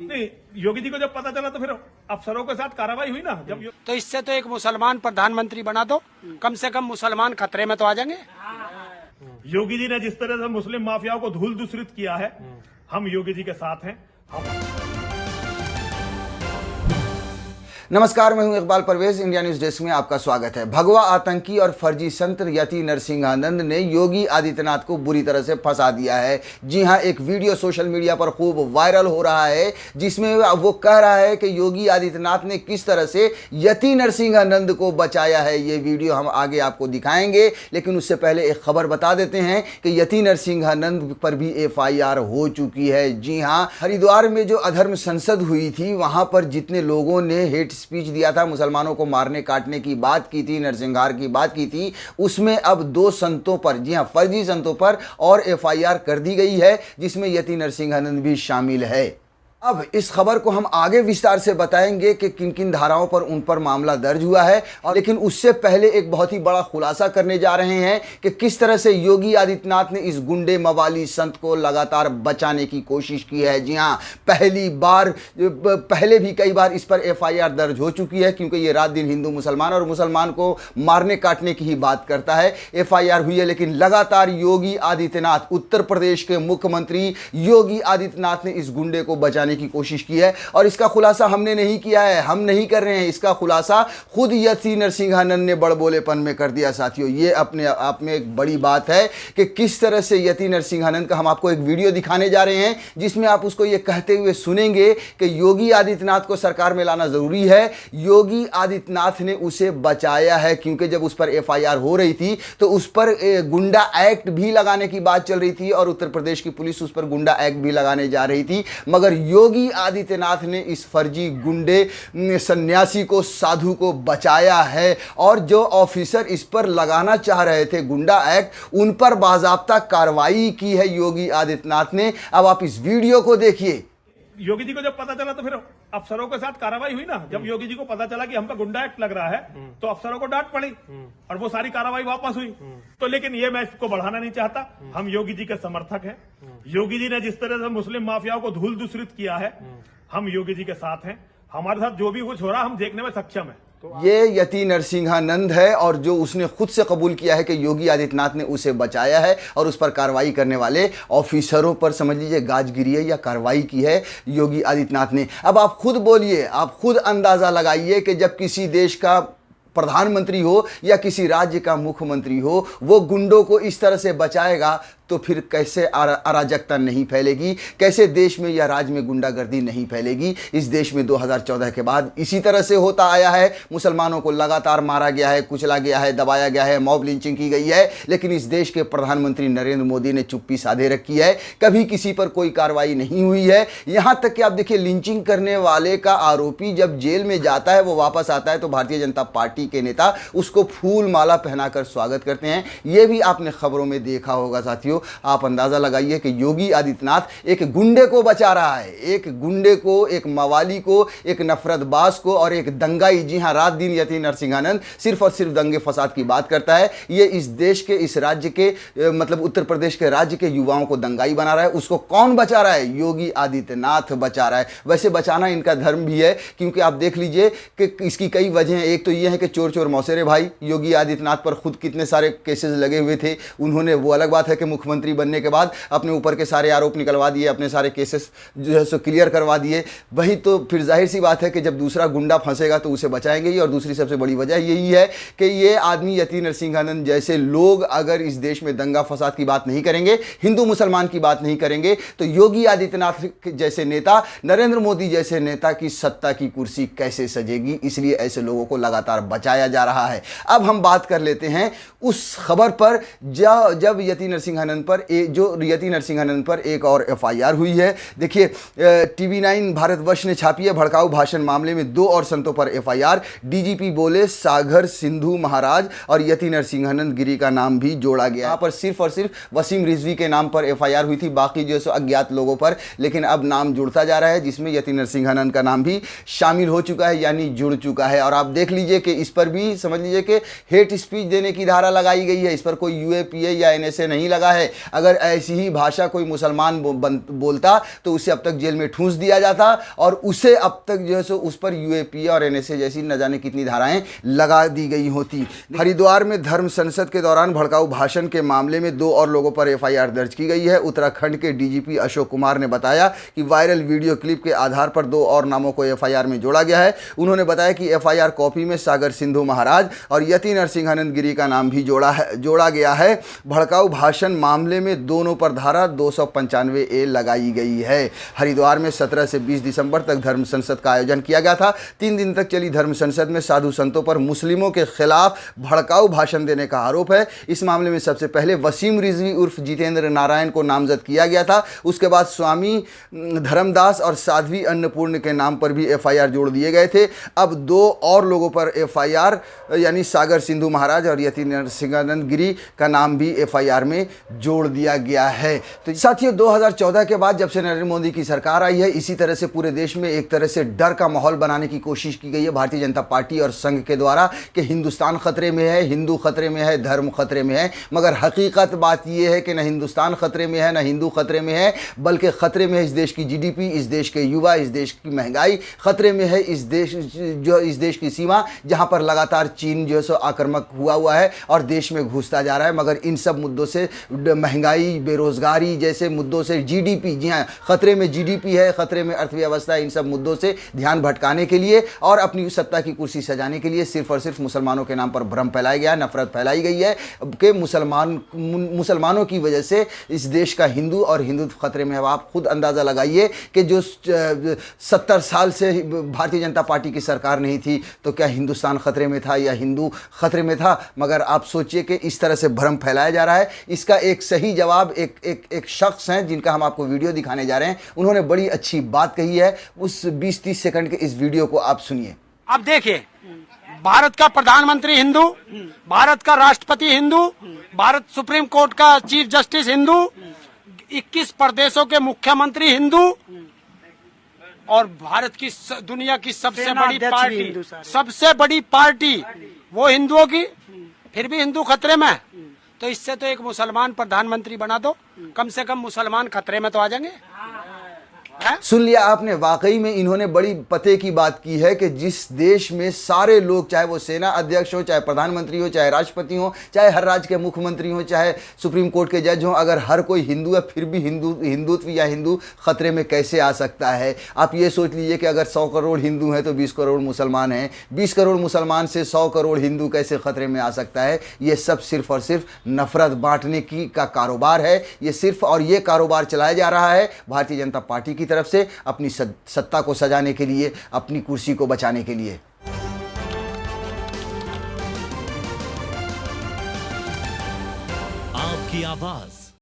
नहीं, योगी जी को जब पता चला तो फिर अफसरों के साथ कार्रवाई हुई ना। जब तो इससे तो एक मुसलमान प्रधानमंत्री बना दो, कम से कम मुसलमान खतरे में तो आ जाएंगे। योगी जी ने जिस तरह से मुस्लिम माफियाओं को धूल दूसरित किया है, हम योगी जी के साथ हैं। नमस्कार, मैं हूं Iqbal Parvez. India news desk में आपका स्वागत है। भगवा आतंकी और फर्जी संत यति नरसिंहानंद ने योगी आदित्यनाथ को बुरी तरह से फंसा दिया है। जी हां, एक वीडियो सोशल मीडिया पर खूब वायरल हो रहा है जिसमें वो कह रहा है कि योगी आदित्यनाथ ने किस तरह से यति नरसिंहानंद को बचाया है। ये वीडियो हम आगे आपको दिखाएंगे, लेकिन उससे पहले एक खबर बता देते हैं कि यति नरसिंहानंद पर भी FIR हो चुकी है। जी हां, हरिद्वार में जो अधर्म संसद हुई थी, वहां पर जितने लोगों ने हेट स्पीच दिया था, मुसलमानों को मारने काटने की बात की थी, नरसंहार की बात की थी, उसमें अब 2 संतों पर, जी हां फर्जी संतों पर और FIR कर दी गई है, जिसमें यति नरसिंहानंद भी शामिल है। अब इस खबर को हम आगे विस्तार से बताएंगे कि किन किन धाराओं पर उन पर मामला दर्ज हुआ है, और लेकिन उससे पहले एक बहुत ही बड़ा खुलासा करने जा रहे हैं कि किस तरह से योगी आदित्यनाथ ने इस गुंडे मवाली संत को लगातार बचाने की कोशिश की है। जी हां, पहली बार, पहले भी कई बार इस पर FIR दर्ज हो चुकी है, क्योंकि ये रात दिन हिंदू मुसलमान और मुसलमान को मारने काटने की ही बात करता है। FIR हुई है, लेकिन लगातार योगी आदित्यनाथ, उत्तर प्रदेश के मुख्यमंत्री योगी आदित्यनाथ ने इस गुंडे को बचाने की कोशिश की है। और इसका खुलासा हमने नहीं किया है, हम नहीं कर रहे हैं, इसका खुलासा खुद यति नरसिंहानंद ने बड़बोलेपन में कर दिया। साथियों, ये अपने आप में एक बड़ी बात है कि किस तरह से यति नरसिंहानंद का हम आपको एक वीडियो दिखाने जा रहे हैं, जिसमें आप उसको ये कहते हुए सुनेंगे कि योगी आदित्यनाथ को सरकार में लाना जरूरी है। योगी आदित्यनाथ ने उसे बचाया है, क्योंकि जब उस पर FIR हो रही थी तो उस पर गुंडा एक्ट भी लगाने की बात चल रही थी, और उत्तर प्रदेश की पुलिस उस पर गुंडा एक्ट भी लगाने जा रही थी, मगर योगी आदित्यनाथ ने इस फर्जी गुंडे सन्यासी को, साधु को बचाया है। और जो ऑफिसर इस पर लगाना चाह रहे थे गुंडा एक्ट, उन पर बाज़ाब्ता कार्रवाई की है योगी आदित्यनाथ ने। अब आप इस वीडियो को देखिए। योगी जी को जब पता चला तो फिर अफसरों के साथ कार्रवाई हुई ना। जब योगी जी को पता चला कि हम पर गुंडा एक्ट लग रहा है, तो अफसरों को डांट पड़ी और वो सारी कार्रवाई वापस हुई। तो लेकिन ये मैं इसको बढ़ाना नहीं चाहता, हम योगी जी के समर्थक हैं। योगी जी ने जिस तरह से मुस्लिम माफियाओं को धूल दूसरित किया है, हम योगी जी के साथ हैं। हमारे साथ जो भी कुछ हो रहा हम देखने में सक्षम है। ये यति नरसिंहानंद है, और जो उसने खुद से कबूल किया है कि योगी आदित्यनाथ ने उसे बचाया है, और उस पर कार्रवाई करने वाले ऑफिसरों पर समझ लीजिए गाजगिरी है या कार्रवाई की है योगी आदित्यनाथ ने। अब आप खुद बोलिए, आप खुद अंदाजा लगाइए कि जब किसी देश का प्रधानमंत्री हो या किसी राज्य का मुख्यमंत्री हो, वो गुंडों को इस तरह से बचाएगा, तो फिर कैसे अराजकता नहीं फैलेगी, कैसे देश में या राज्य में गुंडागर्दी नहीं फैलेगी। इस देश में 2014 के बाद इसी तरह से होता आया है। मुसलमानों को लगातार मारा गया है, कुचला गया है, दबाया गया है, मॉब लिंचिंग की गई है, लेकिन इस देश के प्रधानमंत्री नरेंद्र मोदी ने चुप्पी साधे रखी है। कभी किसी पर कोई कार्रवाई नहीं हुई है। यहां तक कि आप देखिए, लिंचिंग करने वाले का आरोपी जब जेल में जाता है, वो वापस आता है तो भारतीय जनता पार्टी के नेता उसको फूल माला पहनाकर स्वागत करते हैं। यह भी आपने खबरों में देखा होगा। साथियों, आप अंदाजा लगाइए कि योगी आदित्यनाथ एक गुंडे को बचा रहा है, एक गुंडे को, एक मवाली को, एक नफरतबाज को और एक दंगाई। जी हां, रात दिन यति नरसिंहानंद सिर्फ और सिर्फ दंगे फसाद की बात करता है। ये इस देश के, इस राज्य के, मतलब उत्तर प्रदेश के राज्य के युवाओं को दंगाई बना रहा है। उसको कौन बचा रहा है? योगी आदित्यनाथ बचा रहा है। वैसे बचाना इनका धर्म भी है, क्योंकि आप देख लीजिए कि इसकी कई वजह हैं। एक तो ये है कि चोर चोर मौसेरे भाई, योगी आदित्यनाथ पर खुद कितने सारे केसेस लगे हुए थे। उन्होंने, वो अलग बात है कि मुख्यमंत्री बनने के बाद अपने ऊपर के सारे आरोप निकलवा दिए, अपने सारे केसेस जो है सो क्लियर करवा दिए। वही तो फिर जाहिर सी बात है कि जब दूसरा गुंडा फंसेगा तो उसे बचाएंगे ही। और दूसरी सबसे बड़ी वजह यही है कि ये आदमी यति नरसिंहानंद जैसे लोग अगर इस देश में दंगा फसाद की बात नहीं करेंगे, हिंदू मुसलमान की बात नहीं करेंगे, तो योगी आदित्यनाथ जैसे नेता, नरेंद्र मोदी जैसे नेता की सत्ता की कुर्सी कैसे सजेगी। इसलिए ऐसे लोगों को लगातार बचाया जा रहा है। अब हम बात कर लेते हैं उस खबर पर जब यति नरसिंहानंद पर यति नरसिंहानंद पर एक और FIR हुई है। देखिए, TV9 भारतवर्ष ने छापी है। भड़काऊ भाषण मामले में 2 और संतों पर FIR। DGP बोले सागर सिंधु महाराज और यति नरसिंहानंद गिरी का नाम भी जोड़ा गया। यहाँ पर सिर्फ और सिर्फ वसीम रिजवी के नाम पर FIR हुई थी, बाकी जो है अज्ञात लोगों पर। लेकिन अब नाम जुड़ता जा रहा है, जिसमें यति नरसिंहानंद का नाम भी शामिल हो चुका है, यानी जुड़ चुका है। और आप देख लीजिए कि इस पर भी समझ लीजिए कि हेट स्पीच देने की धारा लगाई गई है। इस पर कोई UAPA या NSA नहीं लगा है। है। अगर ऐसी ही भाषा कोई मुसलमान बोलता तो उसे अब तक जेल में ठूंस दिया जाता और उसे अब तक जो है सो उस पर यूएपीए और एनएसए जैसी न जाने कितनी धाराएं लगा दी गई होती। हरिद्वार में धर्म संसद के दौरान भड़काऊ भाषण के मामले में 2 और लोगों पर एफआईआर दर्ज की गई है। उत्तराखंड के डीजीपी अशोक कुमार ने बताया कि वायरल वीडियो क्लिप के आधार पर 2 और नामों को एफआईआर में जोड़ा गया है। उन्होंने बताया कि एफआईआर कॉपी में सागर सिंधु महाराज और यति नरसिंहानंद गिरी का नाम भी जोड़ा गया है। भड़काऊ भाषण मामले में दोनों पर धारा 295A लगाई गई है। हरिद्वार में 17 से 20 दिसंबर तक धर्म संसद का आयोजन किया गया था। 3 दिन तक चली धर्म संसद में साधु संतों पर मुस्लिमों के खिलाफ भड़काऊ भाषण देने का आरोप है। इस मामले में सबसे पहले वसीम रिजवी उर्फ जितेंद्र नारायण को नामजद किया गया था। उसके बाद स्वामी धर्मदास और साध्वी अन्नपूर्ण के नाम पर भी एफआईआर जोड़ दिए गए थे। अब 2 और लोगों पर एफआईआर यानी सागर सिंधु महाराज और यति नरसिंहानंद गिरी का नाम भी एफआईआर में जोड़ दिया गया है। तो साथियों 2014 के बाद जब से नरेंद्र मोदी की सरकार आई है, इसी तरह से पूरे देश में एक तरह से डर का माहौल बनाने की कोशिश की गई है भारतीय जनता पार्टी और संघ के द्वारा कि हिंदुस्तान खतरे में है, हिंदू खतरे में है, धर्म खतरे में है। मगर हकीकत बात यह है कि न हिंदुस्तान खतरे में है, न हिंदू खतरे में है, बल्कि खतरे में है इस देश की जीडीपी, इस देश के युवा, इस देश की महंगाई, खतरे में है इस देश की सीमा, जहां पर लगातार चीन जो है सो आक्रामक हुआ है और देश में घुसता जा रहा है। मगर इन सब मुद्दों से, महंगाई, बेरोजगारी जैसे मुद्दों से, जीडीपी, जी हाँ, खतरे में जीडीपी है, खतरे में अर्थव्यवस्था, इन सब मुद्दों से ध्यान भटकाने के लिए और अपनी सत्ता की कुर्सी सजाने के लिए सिर्फ और सिर्फ मुसलमानों के नाम पर भ्रम फैलाया गया, नफरत फैलाई गई है कि मुसलमानों की वजह से इस देश का हिंदू और हिंदुत्व खतरे में है। आप खुद अंदाज़ा लगाइए कि जो 70 साल से भारतीय जनता पार्टी की सरकार नहीं थी तो क्या हिंदुस्तान खतरे में था या हिंदू खतरे में था? मगर आप सोचिए कि इस तरह से भ्रम फैलाया जा रहा है। इसका एक सही जवाब एक शख्स हैं जिनका हम आपको वीडियो दिखाने जा रहे हैं। उन्होंने बड़ी अच्छी बात कही है। उस 20-30 सेकंड के इस वीडियो को आप सुनिए। अब देखिए, भारत का प्रधानमंत्री हिंदू, भारत का राष्ट्रपति हिंदू, भारत सुप्रीम कोर्ट का चीफ जस्टिस हिंदू, 21 प्रदेशों के मुख्यमंत्री हिंदू और भारत की दुनिया की सबसे बड़ी पार्टी वो हिंदुओं की, फिर भी हिंदू खतरे में है। तो इससे तो एक मुसलमान प्रधानमंत्री बना दो, कम से कम मुसलमान खतरे में तो आ जाएंगे। सुन लिया आपने, वाकई में इन्होंने बड़ी पते की बात की है कि जिस देश में सारे लोग, चाहे वो सेना अध्यक्ष हो, चाहे प्रधानमंत्री हो, चाहे राष्ट्रपति हो, चाहे हर राज्य के मुख्यमंत्री हो, चाहे सुप्रीम कोर्ट के जज हो, अगर हर कोई हिंदू है फिर भी हिंदुत्व या हिंदू खतरे में कैसे आ सकता है? आप ये सोच लीजिए कि अगर 100 करोड़ हिंदू हैं तो 20 करोड़ मुसलमान हैं, 20 करोड़ मुसलमान से 100 करोड़ हिंदू कैसे खतरे में आ सकता है? ये सब सिर्फ और सिर्फ नफरत बांटने का कारोबार है। ये सिर्फ और ये कारोबार चलाया जा रहा है भारतीय जनता पार्टी की तरफ से अपनी सत्ता को सजाने के लिए, अपनी कुर्सी को बचाने के लिए। आपकी आवाज